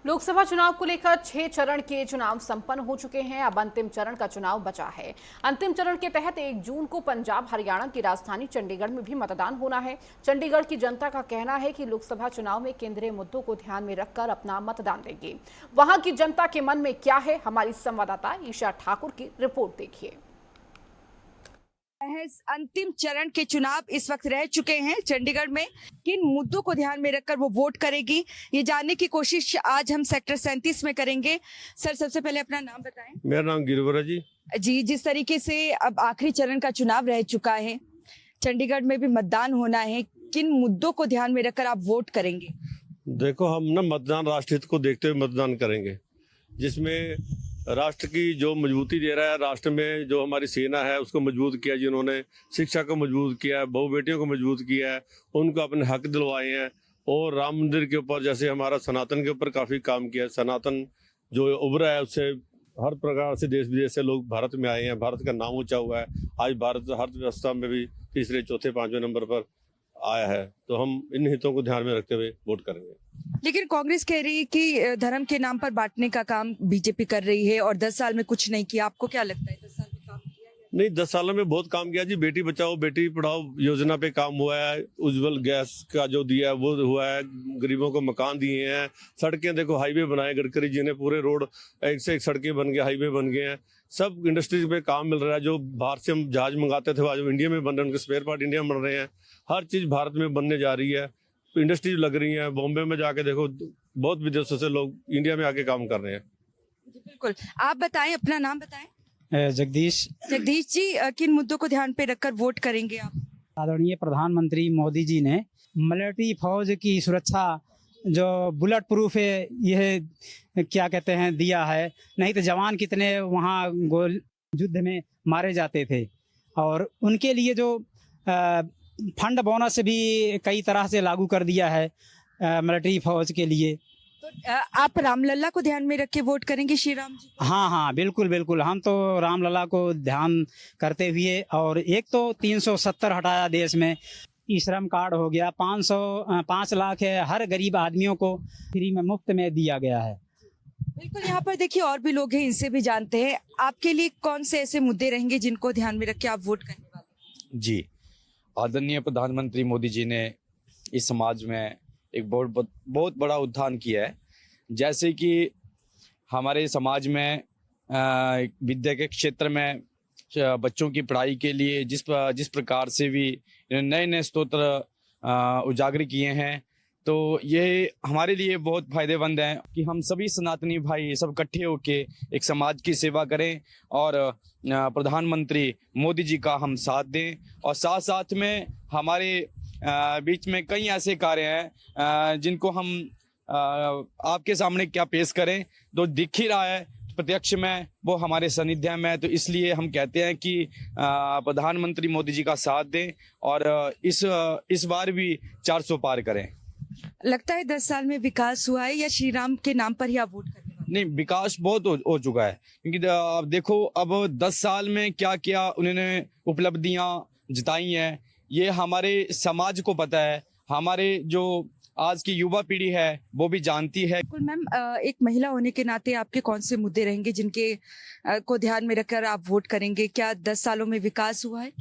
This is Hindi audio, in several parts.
लोकसभा चुनाव को लेकर 6 चरण के चुनाव संपन्न हो चुके हैं। अब अंतिम चरण का चुनाव बचा है। अंतिम चरण के तहत 1 जून को पंजाब हरियाणा की राजधानी चंडीगढ़ में भी मतदान होना है। चंडीगढ़ की जनता का कहना है कि लोकसभा चुनाव में केंद्रीय मुद्दों को ध्यान में रखकर अपना मतदान देंगे। वहां की जनता के मन में क्या है, हमारी संवाददाता ईशा ठाकुर की रिपोर्ट देखिए। अंतिम चरण के चुनाव इस वक्त रह चुके हैं। चंडीगढ़ में किन मुद्दों को ध्यान में रखकर वो वोट करेगी, ये जानने की कोशिश आज हम सेक्टर 37 में करेंगे। सर, सबसे पहले अपना नाम बताएं। मेरा नाम गिरवर है जी। जिस तरीके से अब आखिरी चरण का चुनाव रह चुका है, चंडीगढ़ में भी मतदान होना है, किन मुद्दों को ध्यान में रखकर आप वोट करेंगे? देखो, हम ना मतदान राष्ट्र हित को देखते हुए मतदान करेंगे, जिसमें राष्ट्र की जो मजबूती दे रहा है, राष्ट्र में जो हमारी सेना है उसको मजबूत किया, जिन्होंने शिक्षा को मजबूत किया है, बहु बेटियों को मजबूत किया है, उनको अपने हक दिलवाए हैं। और राम मंदिर के ऊपर जैसे हमारा सनातन के ऊपर काफ़ी काम किया है। सनातन जो उभरा है उससे हर प्रकार से देश विदेश से लोग भारत में आए हैं। भारत का नाम ऊंचा हुआ है। आज भारत अर्थव्यवस्था में भी तीसरे चौथे पांचवें नंबर पर आया है। तो हम इन हितों को ध्यान में रखते हुए वोट करेंगे। लेकिन कांग्रेस कह रही है कि धर्म के नाम पर बांटने का काम बीजेपी कर रही है और 10 साल में कुछ नहीं किया। आपको क्या लगता है, 10 साल में काम किया है? नहीं, 10 सालों में बहुत काम किया जी। बेटी बचाओ बेटी पढ़ाओ योजना पे काम हुआ है। उज्जवल गैस का जो दिया है वो हुआ है। गरीबों को मकान दिए हैं। सड़कें देखो, हाईवे बनाए गडकरी जी ने, पूरे रोड एक से एक सड़कें बन गए, हाईवे बन गए हैं। सब इंडस्ट्रीज पे काम मिल रहा है। जो बाहर से हम जहाज मंगाते थे आज इंडिया में बन रहे हैं, उनके स्पेयर पार्ट इंडिया में बन रहे हैं। हर चीज भारत में बनने जा रही है। इंडस्ट्रीज लग रही है। बॉम्बे में जाके देखो, बहुत विदेशों से लोग इंडिया में आके काम कर रहे हैं। बिल्कुल। आप बताएं, अपना नाम बताएं। जगदीश जी, किन मुद्दों को ध्यान पे रखकर वोट करेंगे आप? आदरणीय प्रधानमंत्री मोदी जी ने मिलिट्री फौज की सुरक्षा जो बुलेट प्रूफ है, यह क्या कहते हैं दिया है। नहीं तो जवान कितने वहाँ युद्ध में मारे जाते थे। और उनके लिए जो फंड बोनस भी कई तरह से लागू कर दिया है मिलिट्री फौज के लिए। तो आप रामलला को ध्यान में रख के वोट करेंगे, श्री राम जी? हाँ, बिल्कुल बिल्कुल। हम तो रामलला को ध्यान करते हुए, और एक तो 370 हटाया देश में, ई श्रम कार्ड हो गया, 5 लाख है हर गरीब आदमियों को फ्री में मुफ्त में दिया गया है। बिल्कुल। यहाँ पर देखिए और भी लोग हैं, इनसे भी जानते हैं। आपके लिए कौन से ऐसे मुद्दे रहेंगे जिनको ध्यान में रख के आप वोट करने वाले? जी, आदरणीय प्रधानमंत्री मोदी जी ने इस समाज में एक बहुत बड़ा उत्थान किया है। जैसे कि हमारे समाज में विद्या के क्षेत्र में बच्चों की पढ़ाई के लिए जिस प्रकार से भी नए नए स्रोत उजागर किए हैं, तो ये हमारे लिए बहुत फायदेमंद है कि हम सभी सनातनी भाई सब इकट्ठे होके एक समाज की सेवा करें और प्रधानमंत्री मोदी जी का हम साथ दें। और साथ साथ में हमारे बीच में कई ऐसे कार्य हैं जिनको हम आपके सामने क्या पेश करें, तो दिख ही रहा है प्रत्यक्ष में, वो हमारे सानिध्य में। तो इसलिए हम कहते हैं कि प्रधानमंत्री मोदी जी का साथ दें और इस बार भी 400 पार करें। लगता है 10 साल में विकास हुआ है या श्री राम के नाम पर ही आप वोट करने वाले? नहीं, विकास बहुत हो चुका है। क्योंकि अब देखो, अब 10 साल में क्या क्या उन्होंने उपलब्धियां जताई हैं, ये हमारे समाज को पता है। हमारे जो आज की युवा पीढ़ी है वो भी जानती है। बिल्कुल मैम, एक महिला होने के नाते आपके कौन से मुद्दे रहेंगे जिनके को ध्यान में रखकर आप वोट करेंगे? क्या 10 सालों में विकास हुआ है?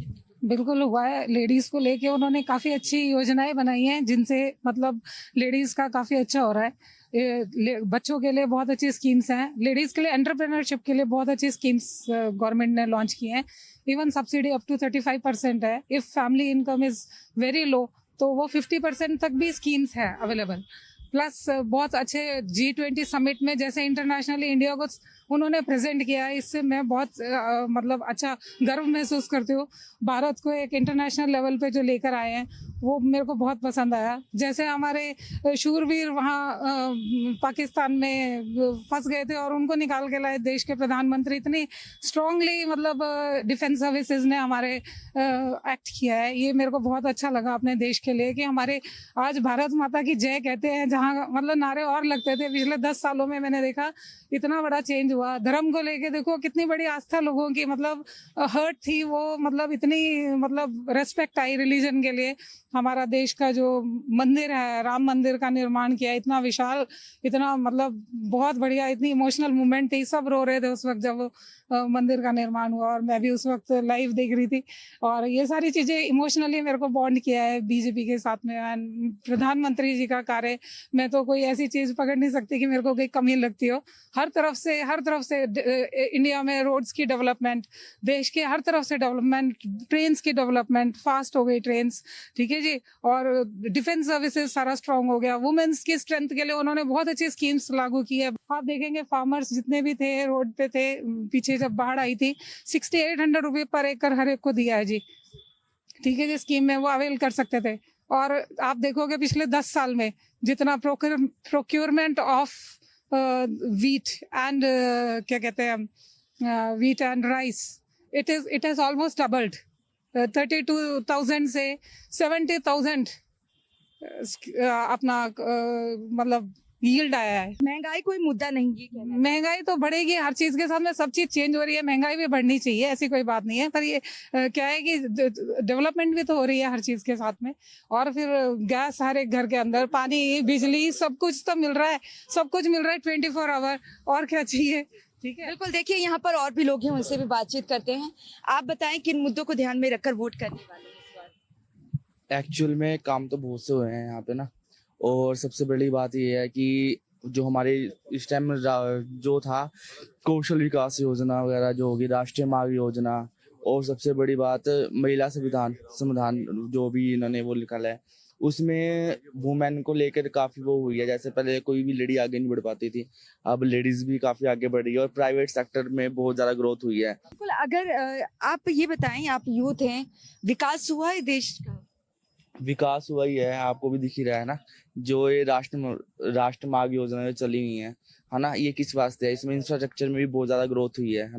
बिल्कुल हुआ है। लेडीज को लेके उन्होंने काफी अच्छी योजनाएं बनाई हैं, जिनसे मतलब लेडीज का काफी अच्छा हो रहा है। बच्चों के लिए बहुत अच्छी स्कीम्स हैं। लेडीज के लिए एंटरप्रेन्योरशिप के लिए बहुत अच्छी स्कीम्स गवर्नमेंट ने लॉन्च की हैं। इवन सब्सिडी अप टू 35% है। If family income is very low तो वो 50% तक भी स्कीम्स है अवेलेबल। प्लस बहुत अच्छे G20 समिट में जैसे इंटरनेशनली इंडिया को उन्होंने प्रेजेंट किया है, इससे मैं बहुत मतलब अच्छा गर्व महसूस करती हूँ। भारत को एक इंटरनेशनल लेवल पे जो लेकर आए हैं वो मेरे को बहुत पसंद आया। जैसे हमारे शूरवीर वहाँ पाकिस्तान में फंस गए थे और उनको निकाल के लाए देश के प्रधानमंत्री। इतनी स्ट्रांगली मतलब डिफेंस सर्विसेज ने हमारे एक्ट किया है। ये मेरे को बहुत अच्छा लगा अपने देश के लिए कि हमारे आज भारत माता की जय कहते हैं, जहाँ मतलब नारे और लगते थे। पिछले 10 सालों में मैंने देखा इतना बड़ा चेंज हुआ। धर्म को लेके देखो कितनी बड़ी आस्था लोगों की मतलब हर्ट थी, वो मतलब इतनी मतलब रेस्पेक्ट आई रिलीजन के लिए। हमारा देश का जो मंदिर है, राम मंदिर का निर्माण किया, इतना विशाल, इतना मतलब बहुत बढ़िया, इतनी इमोशनल मूवमेंट थी, सब रो रहे थे उस वक्त जब मंदिर का निर्माण हुआ, और मैं भी उस वक्त लाइव देख रही थी। और ये सारी चीजें इमोशनली मेरे को बॉन्ड किया है बीजेपी के साथ में। एंड प्रधानमंत्री जी का कार्य, मैं तो कोई ऐसी चीज पकड़ नहीं सकती कि मेरे को कोई कमी लगती हो। हर तरफ से इंडिया में रोड्स की डेवलपमेंट, देश के हर तरफ से डेवलपमेंट, ट्रेन्स की डेवलपमेंट, फास्ट हो गई ट्रेन्स, ठीक है जी। और डिफेंस सर्विसेज सारा स्ट्रांग हो गया। वुमेन्स की स्ट्रेंथ के लिए उन्होंने बहुत अच्छी स्कीम्स लागू की है। आप देखेंगे फार्मर्स जितने भी थे रोड पे थे, पीछे जब बाढ़ आई थी 6800 रुपये पर एकड़ हर एक को दिया है जी, ठीक है जी। स्कीम में वो अवेल कर सकते थे। और आप देखोगे पिछले 10 साल में जितना प्रोक्योरमेंट ऑफ वीट एंड क्या कहते हैं wheat and rice, it has almost doubled. 32,000 से 70,000 अपना मतलब यील्ड आया है। महंगाई कोई मुद्दा नहीं है, कहना है। महंगाई तो बढ़ेगी, हर चीज के साथ में सब चीज चेंज हो रही है, महंगाई भी बढ़नी चाहिए, ऐसी कोई बात नहीं है। पर ये क्या है कि डेवलपमेंट भी तो हो रही है हर चीज के साथ में। और फिर गैस हर एक घर के अंदर, पानी, बिजली, सब कुछ तो मिल रहा है, सब कुछ मिल रहा है 24 आवर, और क्या चाहिए, ठीक है। बिल्कुल, देखिए यहाँ पर और भी लोग हैं, उनसे भी बातचीत करते हैं। आप बताएं किन मुद्दों को ध्यान में रखकर वोट करने वाले हैं इस बार? एक्चुअल में काम तो बहुत से हुए हैं यहाँ पे ना, और सबसे बड़ी बात ये है कि जो हमारे इस टाइम जो था कौशल विकास योजना वगैरह जो होगी, राष्ट्रीय मार्ग योजना, और सबसे बड़ी बात महिला संविधान जो भी इन्होंने वो निकाला है, उसमें वुमेन को लेकर काफी वो हुई है। जैसे पहले कोई भी लेडी आगे नहीं बढ़ पाती थी, अब लेडीज भी काफी आगे बढ़ रही है, और प्राइवेट सेक्टर में बहुत ज्यादा ग्रोथ हुई है। बिल्कुल, अगर आप ये बताएं, आप यूथ हैं, विकास हुआ है देश का? विकास हुआ ही है, आपको भी दिख ही रहा है ना, जो ये राष्ट्र मार्ग योजना जो चली हुई है ना, ये किस वास्ते है? इसमें इंफ्रास्ट्रक्चर में भी बहुत ज्यादा ग्रोथ हुई है ना।